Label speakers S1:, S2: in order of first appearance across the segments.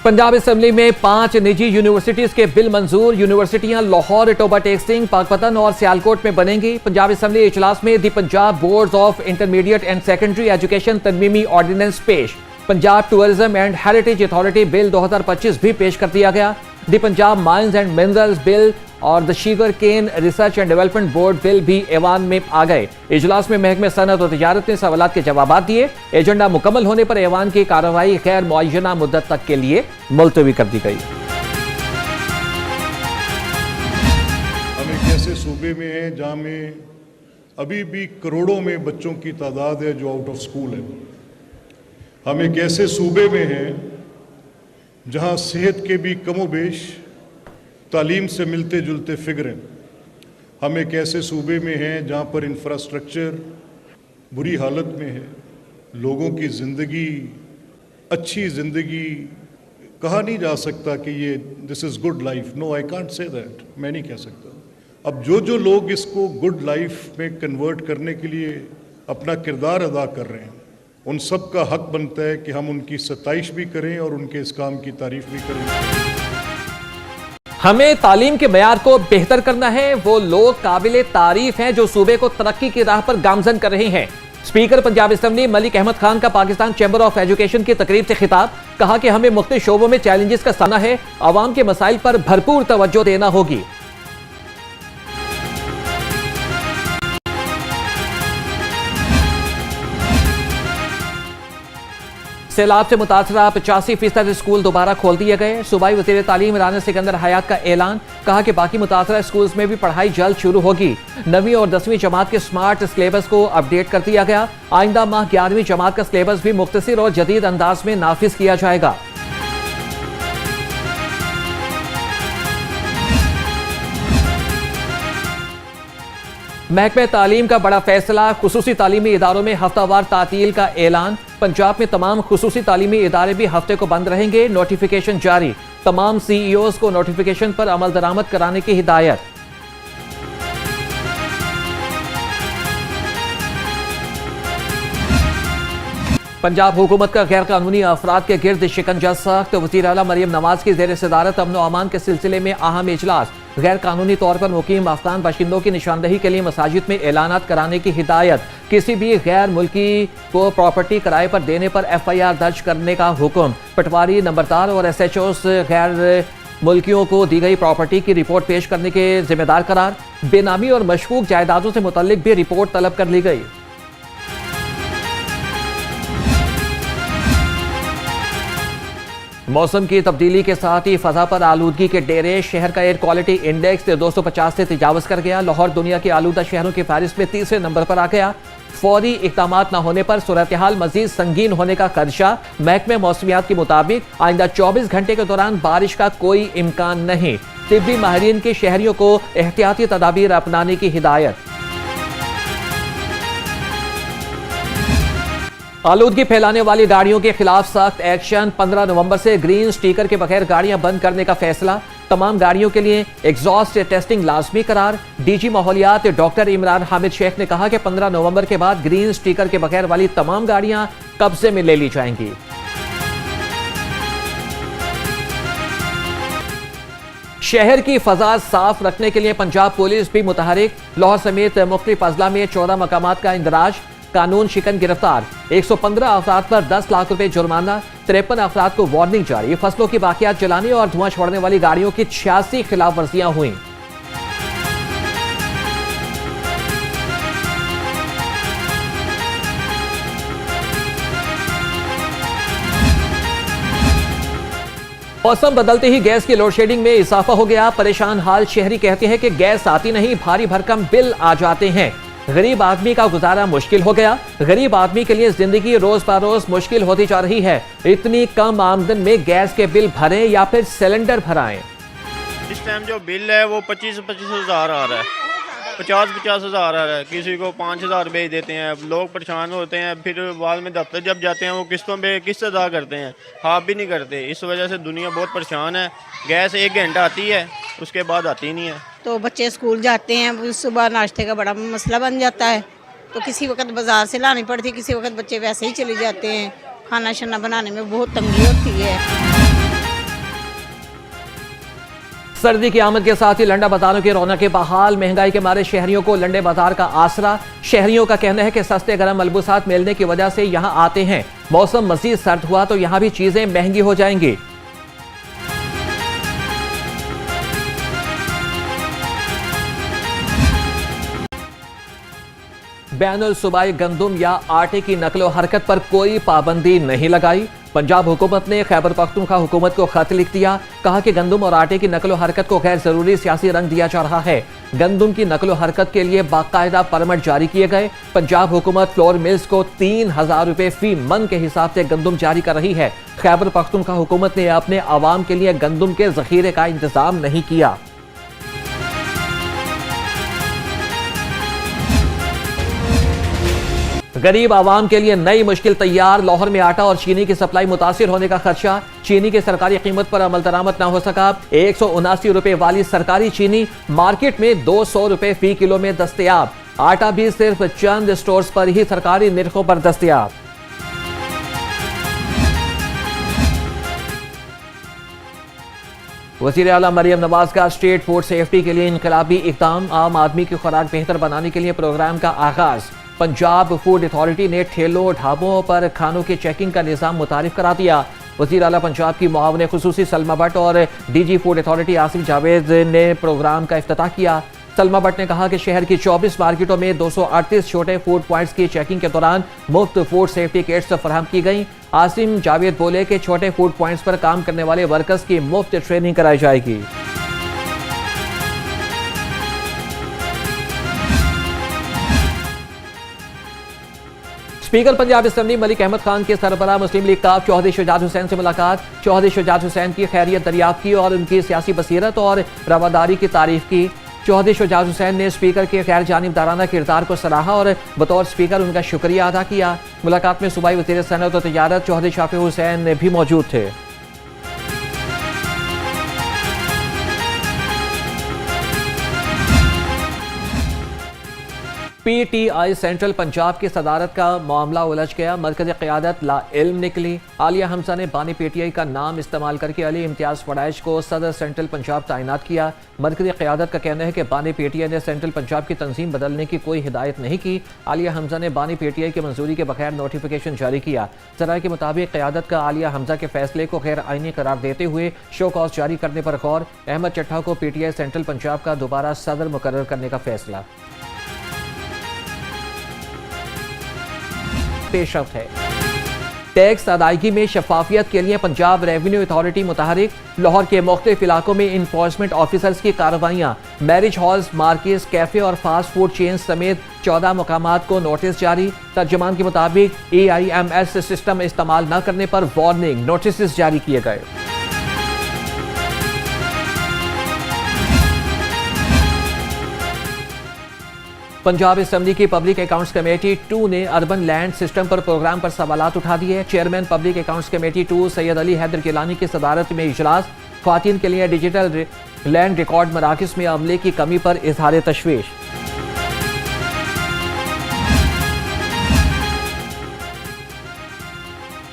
S1: Punjab assembly में 5 निजी universities के बिल मंजूर। यूनिवर्सिटियां लाहौर, टोबा टेक्सिंग, पाकपतन और सियालकोट में बनेंगी। पंजाब असेंबली इजलास में the Punjab boards of intermediate and secondary education तरमीमी ऑर्डिनेंस पेश। Punjab tourism and heritage authority bill 2025 भी पेश कर दिया गया। The Punjab mines and minerals bill और the sugarcane research and development board bill भी ऐवान में आ गए। इजलास में महकमे सनत और तिजारत ने सवालात के जवाब दिए। एजेंडा मुकम्मल होने पर ऐवान की कार्रवाई गैर मुअय्यना मुद्दत तक के लिए मुलतवी कर दी गई।
S2: हम एक ऐसे सूबे में हैं जहाँ में अभी भी करोड़ों में बच्चों की तादाद है जो आउट ऑफ स्कूल है। हम एक ऐसे सूबे में हैं जहाँ सेहत के भी कमोबेश तालीम से मिलते जुलते फिगर हैं। हम एक ऐसे सूबे में हैं जहाँ पर इंफ्रास्ट्रक्चर बुरी हालत में है। लोगों की ज़िंदगी, अच्छी ज़िंदगी कहा नहीं जा सकता कि ये this is good life. No, I can't say that, मैं नहीं कह सकता। अब जो लोग इसको गुड लाइफ में कन्वर्ट करने के लिए अपना किरदार अदा कर रहे हैं, उन सब का हक बनता है कि हम उनकी सताइश भी करें और उनके इस काम की तारीफ भी करें।
S1: हमें तालीम के मयार को बेहतर करना है। वो लोग काबिले तारीफ हैं जो सूबे को तरक्की की राह पर गामजन कर रहे हैं। स्पीकर पंजाब असेंबली मलिक अहमद खान का पाकिस्तान चैम्बर ऑफ एजुकेशन की तकरीब से खिताब। कहा कि हमें मुख्तलिफ शोबों में चैलेंजेस का सामना है, आवाम के मसाइल पर भरपूर तवज्जो देना होगी। सैलाब से मुतासरा 85% स्कूल दोबारा खोल दिए गए। सूबाई वज़ीर तालीम राना सिकंदर हयात का ऐलान। कहा कि बाकी मुतासरा स्कूल्स में भी पढ़ाई जल्द शुरू होगी। 9वीं और 10वीं जमात के स्मार्ट सिलेबस को अपडेट कर दिया गया। आइंदा माह 11वीं जमात का सिलेबस भी मुख्तसर और जदीद अंदाज में नाफिज किया जाएगा। महकमे तालीम का बड़ा फैसला। खुसूसी तालीमी इदारों में हफ्तावार तातील का ऐलान। पंजाब में तमाम खुसूसी तालीमी इदारे भी हफ्ते को बंद रहेंगे। नोटिफिकेशन जारी। तमाम CEOs को नोटिफिकेशन पर अमल दरामद कराने की हिदायत। पंजाब हुकूमत का गैर कानूनी अफराद के गिर्द शिकंजा सख्त। वज़ीर आला मरियम नवाज की ज़ेर सदारत अमन व अमान के सिलसिले में अहम इजलास। गैर कानूनी तौर पर मुकीम अफगान बाशिंदों की निशानदही के लिए मसाजिद में ऐलानात कराने की हिदायत। किसी भी गैर मुल्की को प्रॉपर्टी किराए पर देने पर FIR दर्ज करने का हुक्म। पटवारी, नंबरदार और SHOs गैर मुल्कियों को दी गई प्रॉपर्टी की रिपोर्ट पेश करने के जिम्मेदार करार। बेनामी और मशकूक जायदादों से मुतल्लिक भी रिपोर्ट तलब कर ली गई। मौसम की तब्दीली के साथ ही फजा पर आलूदगी के डेरे। शहर का एयर क्वालिटी इंडेक्स 250 से तजावज़ कर गया। लाहौर दुनिया के आलूदा शहरों की फहरिस्त में तीसरे नंबर पर आ गया। फौरी इक़दामात न होने पर सूरत हाल मजीद संगीन होने का खदशा। महकमे मौसमियात के मुताबिक आइंदा 24 घंटे के दौरान बारिश का कोई इम्कान नहीं। तिब्बी माहिरीन की शहरियों को एहतियाती तदाबीर अपनाने की हिदायत। आलूदगी फैलाने वाली गाड़ियों के खिलाफ सख्त एक्शन। 15 नवंबर से ग्रीन स्टिकर के बगैर गाड़ियां बंद करने का फैसला। तमाम गाड़ियों के लिए एग्जॉस्ट टेस्टिंग लाजमी करार। DG माहौलियात डॉक्टर इमरान हामिद शेख ने कहा कि 15 नवंबर के बाद ग्रीन स्टिकर के बगैर वाली तमाम गाड़ियां कब्जे में ले ली जाएंगी। शहर की फजा साफ रखने के लिए पंजाब पुलिस भी मुतहरिक। लाहौर समेत मुख्तलिफ अजला में 14 मकामात का इंदराज। कानून शिकन गिरफ्तार। 115 अफराद पर 10 लाख रुपए जुर्माना। 53 अफराद को वार्निंग जारी। फसलों की बाकियात जलाने और धुआं छोड़ने वाली गाड़ियों की 86 खिलाफ वर्जियां हुई। मौसम बदलते ही गैस की लोड शेडिंग में इजाफा हो गया। परेशान हाल शहरी कहते हैं कि गैस आती नहीं, भारी भरकम बिल आ जाते हैं। गरीब आदमी का गुजारा मुश्किल हो गया। गरीब आदमी के लिए जिंदगी रोज बरोज मुश्किल होती जा रही है। इतनी कम आमदन में गैस के बिल भरें या फिर सिलेंडर भराएं।
S3: इस टाइम जो बिल है वो 25-25 हज़ार आ रहा है, 50-50 हज़ार आ रहा है। किसी को 5,000 भेज देते हैं। लोग परेशान होते हैं। फिर बाद में दफ्तर जब जाते हैं वो किस्तों पे किस्त अदा करते हैं, हाफ भी नहीं करते। इस वजह से दुनिया बहुत परेशान है। गैस 1 घंटा आती है, उसके बाद आती नहीं है।
S4: तो बच्चे स्कूल जाते हैं, सुबह नाश्ते का बड़ा मसला बन जाता है। तो किसी वक्त बाज़ार से लानी पड़ती है, किसी वक्त बच्चे वैसे ही चले जाते हैं। खाना शाना बनाने में बहुत तंगी होती है।
S1: सर्दी की आमद के साथ ही लंडा बाजारों की रौनकें बहाल। महंगाई के मारे शहरियों को लंडे बाजार का आसरा। शहरियों का कहना है कि सस्ते गर्म मलबूसात मिलने की वजह से यहां आते हैं। मौसम मजीद सर्द हुआ तो यहां भी चीजें महंगी हो जाएंगी। बैनुल सूबाई गंदुम या आटे की नकलो हरकत पर कोई पाबंदी नहीं लगाई। पंजाब हुकूमत ने खैबर पख्तूनख्वा हुकूमत को खत लिख दिया। कहा कि गंदुम और आटे की नकलो हरकत को गैर जरूरी सियासी रंग दिया जा रहा है। गंदुम की नकलो हरकत के लिए बाकायदा परमिट जारी किए गए। पंजाब हुकूमत फ्लोर मिल्स को 3000 रुपए फी मन के हिसाब से गंदुम जारी कर रही है। खैबर पख्तूनख्वा हुकूमत ने अपने आवाम के लिए गंदुम के जखीरे का इंतजाम नहीं किया। गरीब आवाम के लिए नई मुश्किल तैयार। लाहौर में आटा और चीनी की सप्लाई मुतासिर होने का खदशा। चीनी की सरकारी कीमत पर अमल दरामद न हो सका। 179 रुपए वाली सरकारी चीनी मार्केट में 200 रुपए फी किलो में दस्तयाब। आटा भी सिर्फ चंद स्टोर्स पर ही सरकारी निर्खों पर दस्तयाब। वज़ीर आला मरियम नवाज का स्टेट फूड सेफ्टी के लिए इनकलाबी इक़दाम। आम आदमी की खुराक बेहतर बनाने के लिए प्रोग्राम का आगाज। पंजाब फूड अथॉरिटी ने ठेलों ढाबों पर खानों की चेकिंग का निज़ाम मुतारिफ करा दिया। वज़ीर आला पंजाब की मुआवने खुसूसी सलमा भट्ट और DG food authority Asif Javed ने प्रोग्राम का इफ्तिताह किया। सलमा भट्ट ने कहा कि शहर की 24 मार्केटों में 238 छोटे फूड पॉइंट्स की चेकिंग के दौरान मुफ्त फूड सेफ्टी किट्स फराहम की गई। आसिम जावेद बोले कि छोटे फूड पॉइंट्स पर काम करने वाले वर्कर्स की मुफ्त ट्रेनिंग कराई जाएगी। स्पीकर पंजाब असेंबली मलिक अहमद खान के सरबराह मुस्लिम लीग काफ चौधरी शुजात हुसैन से मुलाकात। चौधरी शुजात हुसैन की खैरियत दरियाफ्त की और उनकी सियासी बसीरत और रवादारी की तारीफ की। चौधरी शुजात हुसैन ने स्पीकर के गैर जानिबदाराना किरदार को सराहा और बतौर स्पीकर उनका शुक्रिया अदा किया। मुलाकात में सूबाई वज़ीर सनअत और तिजारत चौधरी शाफी हुसैन भी मौजूद थे। PTI सेंट्रल पंजाब की सदारत का मामला उलझ गया। मरकज़ी क़यादत ला इल्म निकली। आलिया हमजा ने बानी PTI का नाम इस्तेमाल करके अली इम्तियाज़ फड़ाइश को सदर सेंट्रल पंजाब तैनात किया। मरकज़ी क़यादत का कहना है कि बानी PTI ने सेंट्रल पंजाब की तंजीम बदलने की कोई हिदायत नहीं की। आलिया हमजा ने बानी PTI की मंजूरी के बगैर नोटिफिकेशन जारी किया। ज़राए के मुताबिक क़यादत का आलिया हमजा के फैसले को गैर आइनी करार देते हुए शो कॉज जारी करने पर गौर। अहमद चट्ठा को PTI सेंट्रल पंजाब का दोबारा सदर मुकर्रर करने का फैसला। पेशरफ्त है। टैक्स अदायगी में शफाफियत के लिए पंजाब रेवेन्यू अथॉरिटी मुतहरिक। लाहौर के मुख्तलिफ इलाकों में इन्फोर्समेंट ऑफिसर्स की कार्रवाइयाँ। मैरिज हॉल्स, मार्केट्स, कैफे और फास्ट फूड चेन समेत 14 मकामात को नोटिस जारी। तर्जुमान के मुताबिक EIMS सिस्टम इस्तेमाल न करने पर वार्निंग नोटिस जारी किए गए। पंजाब असेंबली की पब्लिक अकाउंट्स कमेटी 2 ने अर्बन लैंड सिस्टम पर प्रोग्राम पर सवालात उठा दिए। Chairman public accounts committee 2 Syed Ali Haider Gilani की सदारत में इजलास। ख्वातीन के लिए डिजिटल लैंड रिकॉर्ड मराकज़ में अमले की कमी पर इजहार तशवीश।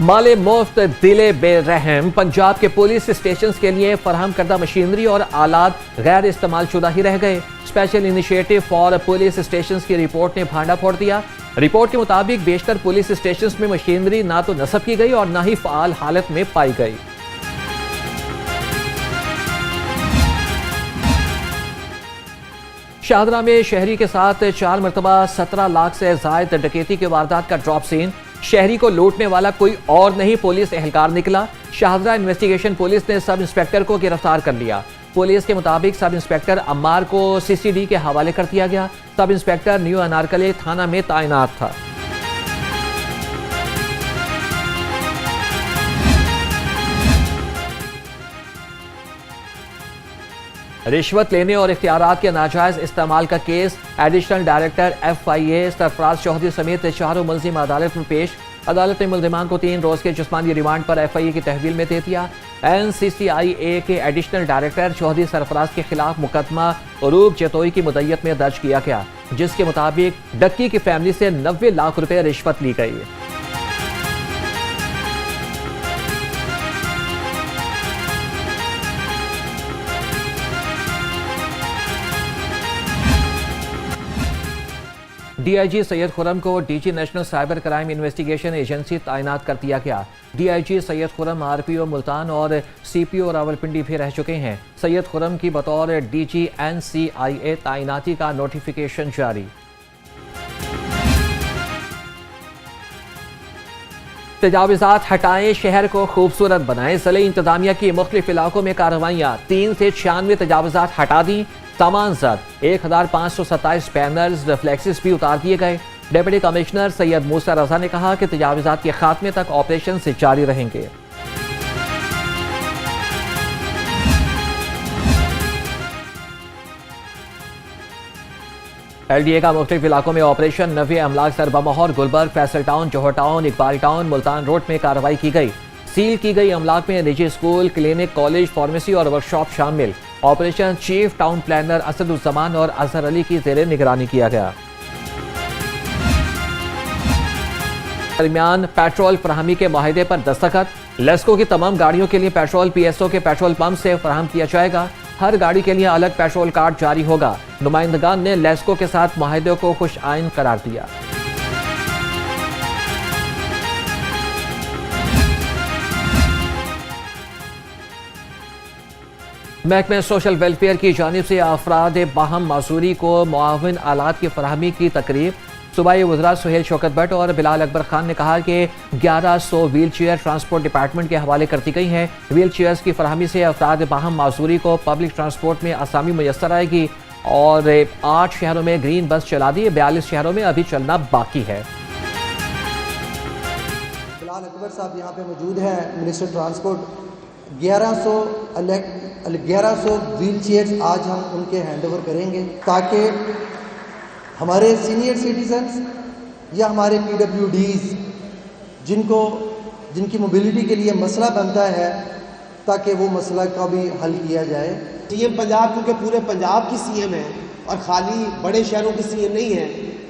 S1: माले मुफ्त दिले बेरहम। पंजाब के पुलिस स्टेशन के लिए फराहम करदा मशीनरी और आलात गैर इस्तेमाल शुदा ही रह गए। Special initiative for police station की रिपोर्ट ने भांडा फोड़ दिया। रिपोर्ट के मुताबिक बेशतर पुलिस स्टेशन में मशीनरी ना तो नस्ब की गई और ना ही फाल हालत में पाई गई। शाहदरा में शहरी के साथ 4 मरतबा 17 लाख से जायद डकैती के वारदात का ड्रॉप सीन। शहरी को लूटने वाला कोई और नहीं पुलिस एहलकार निकला। शाहदरा इन्वेस्टिगेशन पुलिस ने सब इंस्पेक्टर को गिरफ्तार कर लिया। पुलिस के मुताबिक सब इंस्पेक्टर अम्मार को CCD के हवाले कर दिया गया। सब इंस्पेक्टर न्यू अनारकली थाना में तैनात था। रिश्वत लेने और इख्तियारात के नाजायज इस्तेमाल का केस। Additional director FIA Sarfaraz Chaudhry समेत 4 मुलजिम अदालत में पेश। अदालत ने मुलजिमान को 3 रोज के जिस्मानी रिमांड पर FIA की तहवील में दे दिया। NCCIA के एडिशनल डायरेक्टर चौधरी सरफराज के खिलाफ मुकदमा उरूब जतोई की मुद्दत में दर्ज किया गया, जिसके मुताबिक डक्की की फैमिली से 90 लाख रुपए रिश्वत ली गई। डीआईजी सैयद खुर्रम को DG national cyber crime investigation agency तैनात कर दिया गया। डीआईजी सैयद खुर्रम आरपीओ मुल्तान और सीपीओ रावलपिंडी भी रह चुके हैं। सैयद खुर्रम की बतौर डीजी एनसीआईए तैनाती का नोटिफिकेशन जारी। तजावुज़ात हटाएं, शहर को खूबसूरत बनाएं। ज़िले इंतजामिया की मुख्तलिफ इलाकों में कार्रवाइयाँ, 3 से 96 तजावुज़ात हटा दी, सामान जब्त, 1527 बैनर्स फ्लेक्सिस भी उतार दिए गए। डिप्टी कमिश्नर सैयद मूसा रजा ने कहा कि तजावुज़ात के खात्मे तक ऑपरेशन से जारी रहेंगे। LDA का मुख्तलिफ इलाकों में ऑपरेशन, 90 अमलाक सरबमोहर, Gulberg, Faisal town, Johar town, Iqbal town, Multan road में कार्रवाई की गई। सील की गई अमलाक में निजी स्कूल, क्लिनिक, कॉलेज, फार्मेसी और वर्कशॉप शामिल। Operation chief town planner Asaduzzaman और अजहर अली की ज़ेरे निगरानी किया गया। दरमियान पेट्रोल फराहमी के माहिदे पर दस्तखत, लेस्को की तमाम गाड़ियों के लिए पेट्रोल PSO के पेट्रोल पंप से फराहम किया जाएगा। हर गाड़ी के लिए अलग पेट्रोल कार्ड जारी होगा। नुमाइंदगान ने लेस्को के साथ माहिदे को खुश आइन करार दिया। महकमे सोशल वेलफेयर की जानिब से अफराद बाहम मासूरी को मुआविन आलात की फराहमी की तकरीब। सूबाई वज़रा सुहेल शौकत भट्ट और बिलाल अकबर खान ने कहा कि 1100 व्हील चेयर ट्रांसपोर्ट डिपार्टमेंट के हवाले कर दी गई हैं। व्हील चेयर्स की फराहमी से अफराद बाहम मासूरी को पब्लिक ट्रांसपोर्ट में आसानी मुयस्सर आएगी और 8 शहरों में ग्रीन बस चला दी, 42 शहरों में अभी चलना बाकी है।
S5: बिलाल अकबर साहब यहाँ पे मौजूद हैं, मिनिस्टर ट्रांसपोर्ट। 1100 व्हील चेयर्स आज हम उनके हैंड ओवर करेंगे ताकि हमारे सीनियर सिटीजन्स या हमारे PWDs जिनकी मोबिलिटी के लिए मसला बनता है, ताकि वो मसला का भी हल किया जाए।
S6: CM पंजाब क्योंकि पूरे पंजाब की CM है और खाली बड़े शहरों की CM नहीं है,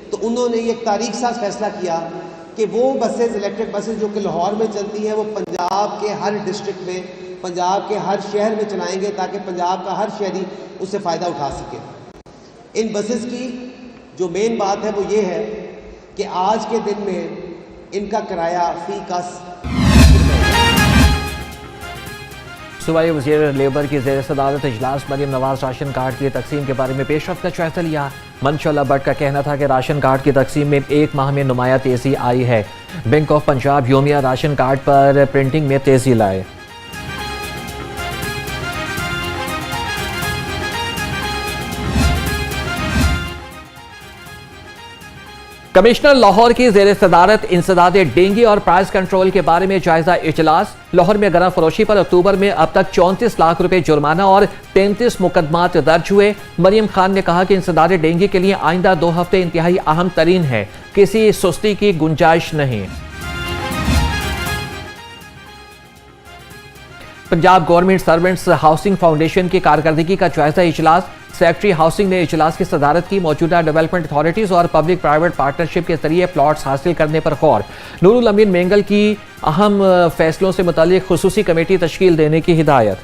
S6: तो उन्होंने एक तारीख साज फैसला किया कि वो बसेस, इलेक्ट्रिक बसेस जो कि लाहौर में चलती हैं, वो पंजाब के हर डिस्ट्रिक्ट में, पंजाब के हर शहर में चलाएंगे ताकि पंजाब का हर शहरी उससे फ़ायदा उठा सके। इन बसेस की जो मेन बात है वो ये है कि आज के दिन में इनका किराया फी का
S1: सूबाई वज़ीर लेबर की ज़ेर सदारत इजलास मरीम नवाज राशन कार्ड की तकसीम के बारे में पेशरफ्त का जायजा लिया। मनशुल्ला भट्ट का कहना था कि राशन कार्ड की तकसीम में 1 माह में नुमाया तेज़ी आई है। बैंक ऑफ पंजाब योमिया राशन कार्ड पर प्रिंटिंग में तेज़ी लाए। कमिश्नर लाहौर की ज़ेर सदारत इंसदाद डेंगू और प्राइस कंट्रोल के बारे में जायजा इजलास। लाहौर में गरम फरोशी पर अक्टूबर में अब तक 34 लाख रुपए जुर्माना और 33 मुकदमात दर्ज हुए। मरियम खान ने कहा कि इंसदाद डेंगू के लिए आइंदा 2 हफ्ते इंतहाई अहम तरीन है, किसी सुस्ती की गुंजाइश नहीं। Punjab government servants housing foundation की कारकर्दगी का जायजा इजलास। सेक्रेटरी हाउसिंग ने इजलास की सदारत की। मौजूदा डेवलपमेंट अथॉरिटीज और पब्लिक प्राइवेट पार्टनरशिप के जरिए प्लॉट्स हासिल करने पर गौर। नूरुल अमीन मेंगल की अहम फैसलों से मुतालिक खुसूसी कमेटी तश्कील देने की हिदायत।